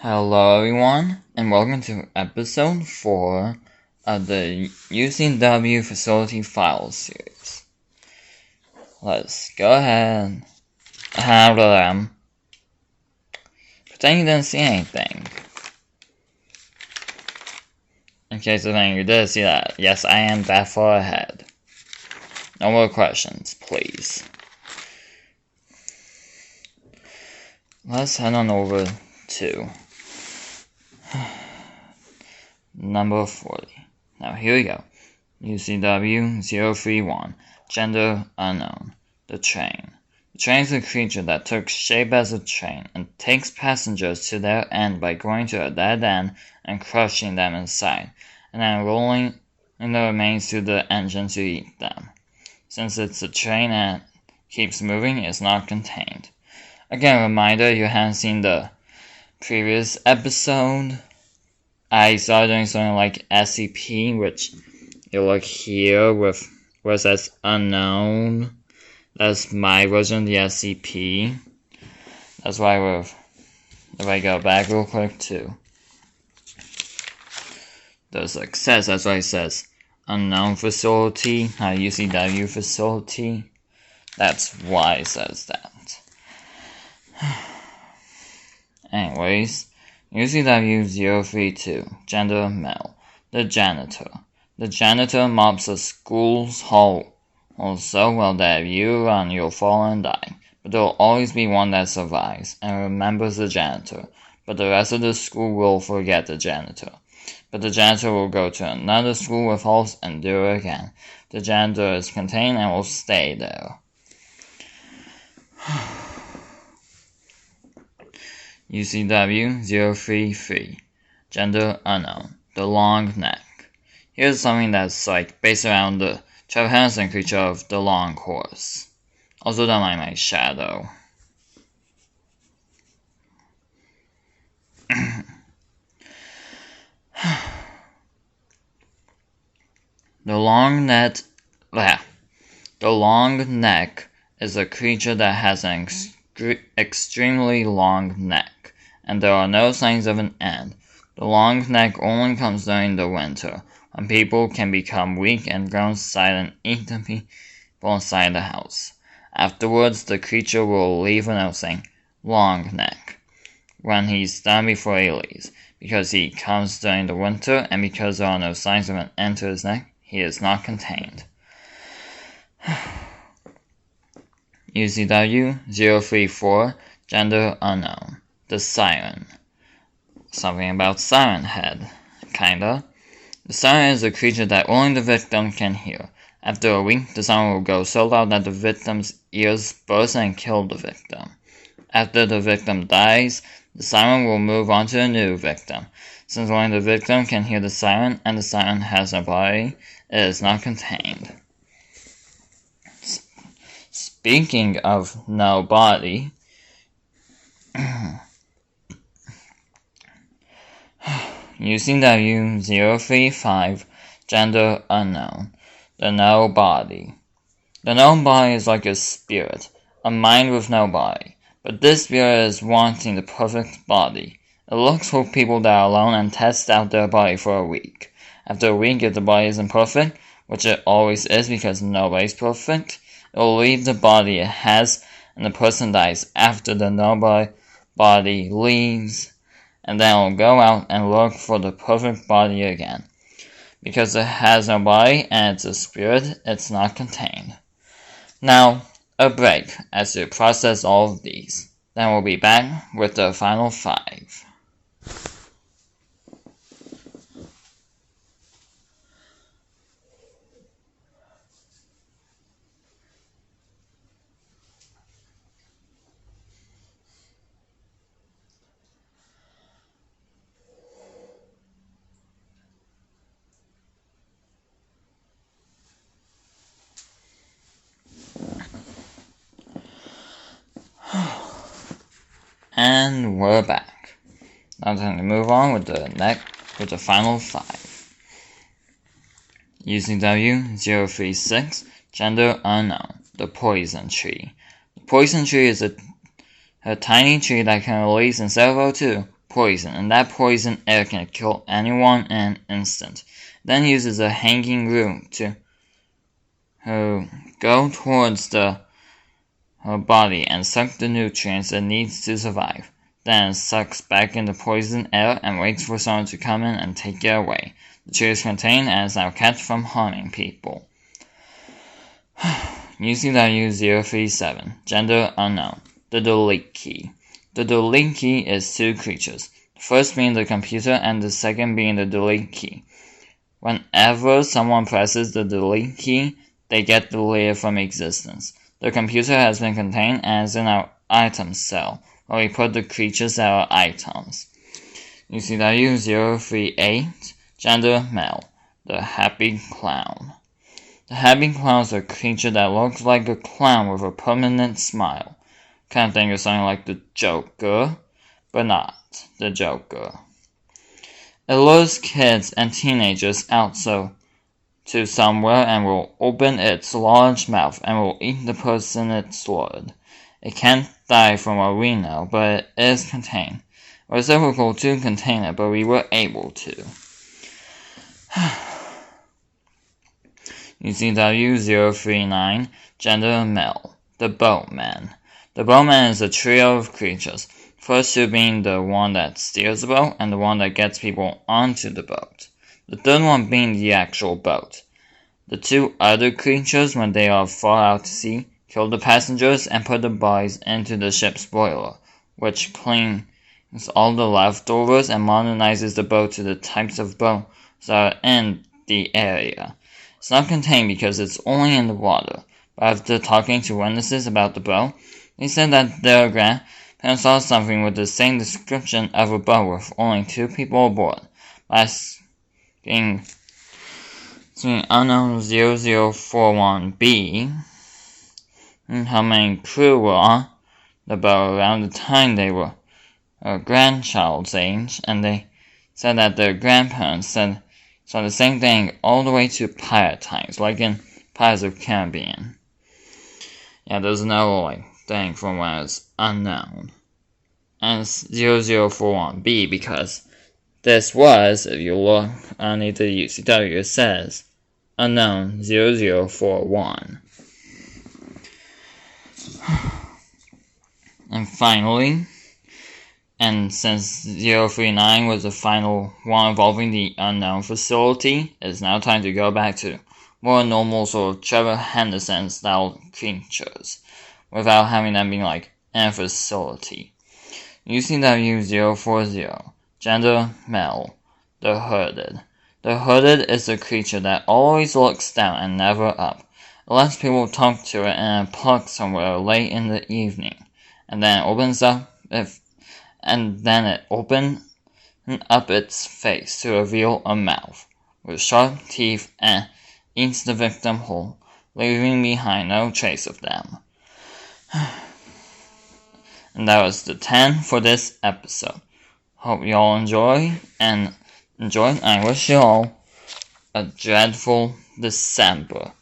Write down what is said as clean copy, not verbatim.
Hello everyone, and welcome to episode 4 of the UCW Facility Files series. Let's go ahead and handle them. Pretend you didn't see anything. In case of any you did see that, yes, I am that far ahead. No more questions, please. Let's head on over to number 40. Now here we go. UCW 031. Gender unknown. The train. The train is a creature that took shape as a train and takes passengers to their end by going to a dead end and crushing them inside, and then rolling in the remains to the engine to eat them. Since it's a train and keeps moving, it's not contained. Again, reminder, you haven't seen the previous episode. I started doing something like SCP, which you look here with where it says unknown. That's my version of the SCP. That's why if I go back real quick to the success, that's why it says unknown facility, not UCW facility. That's why it says that. Anyways, UCW 032, gender male, the janitor. The janitor mops a school's hall so well that if you run, you'll fall and die. But there'll always be one that survives and remembers the janitor. But the rest of the school will forget the janitor. But the janitor will go to another school with halls and do it again. The janitor is contained and will stay there. UCW 033, gender unknown, the long neck. Here's something that's based around the Trevor Henderson creature of the long horse. Also don't mind my shadow. The long neck is a creature that has an extremely long neck, and there are no signs of an end. The long neck only comes during the winter, when people can become weak and go inside and eat the people inside the house. Afterwards, the creature will leave a note saying, "Long neck," when he's done before he leaves. Because he comes during the winter, and because there are no signs of an end to his neck, he is not contained. UCW 034, gender unknown, the siren. Something about Siren Head, kinda. The siren is a creature that only the victim can hear. After a week, the siren will go so loud that the victim's ears burst and kill the victim. After the victim dies, the siren will move on to a new victim. Since only the victim can hear the siren and the siren has no body, it is not contained. Speaking of no body, UCW 035, gender unknown, the no body. The no body is like a spirit, a mind with no body, but this spirit is wanting the perfect body. It looks for people that are alone and tests out their body for a week. After a week, if the body isn't perfect, which it always is because nobody's perfect, it will leave the body it has, and the person dies after the no body leaves, and then it will go out and look for the perfect body again. Because it has no body and it's a spirit, it's not contained. Now, a break as to process all of these. Then we'll be back with the final 5. And we're back. Now time to move on with the final 5. UCW 036, gender unknown, the poison tree. The poison tree is a tiny tree that can release instead of O2, poison, and that poison air can kill anyone in an instant. Then uses a hanging root to go towards her body and suck the nutrients it needs to survive. Then it sucks back in the poison air and waits for someone to come in and take it away. The tree is contained and is now kept from harming people. UCW 037, gender unknown. The delete key. The delete key is two creatures, the first being the computer and the second being the delete key. Whenever someone presses the delete key, they get deleted from existence. The computer has been contained and is in our item cell, where we put the creatures that are items. UCW 038, gender male. The happy clown. The happy clown is a creature that looks like a clown with a permanent smile. Kind of think of something like the Joker, but not the Joker. It lures kids and teenagers out to somewhere and will open its large mouth and will eat the person it's lured. It can't die from what we know, but it is contained. It was difficult to contain it, but we were able to. UCW 039, gender male. The boatman. The boatman is a trio of creatures, first two being the one that steers the boat and the one that gets people onto the boat. The third one being the actual boat. The two other creatures, when they are far out to sea, kill the passengers and put the bodies into the ship's boiler, which cleans all the leftovers and modernizes the boat to the types of boats that are in the area. It's not contained because it's only in the water, but after talking to witnesses about the boat, they said that their grandparents saw something with the same description of a boat with only two people aboard. By asking unknown 0041B how many crew were on the boat around the time they were a grandchild's age, and they said that their grandparents saw the same thing all the way to pirate times, like in Pirates of the Caribbean. Yeah, there's another thing from when it's unknown. And it's 0041B because this was, if you look underneath the UCW, it says unknown 0041. And finally, and since 039 was the final one involving the unknown facility, it is now time to go back to more normal sort of Trevor Henderson style creatures, without having them being in a facility. UCW 040, gender male. The hooded. The hooded is a creature that always looks down and never up. It lets people talk to it in a park somewhere late in the evening, and then it opens up its face to reveal a mouth with sharp teeth and eats the victim whole, leaving behind no trace of them. And that was the 10 for this episode. Hope you all enjoyed. I wish you all a dreadful December.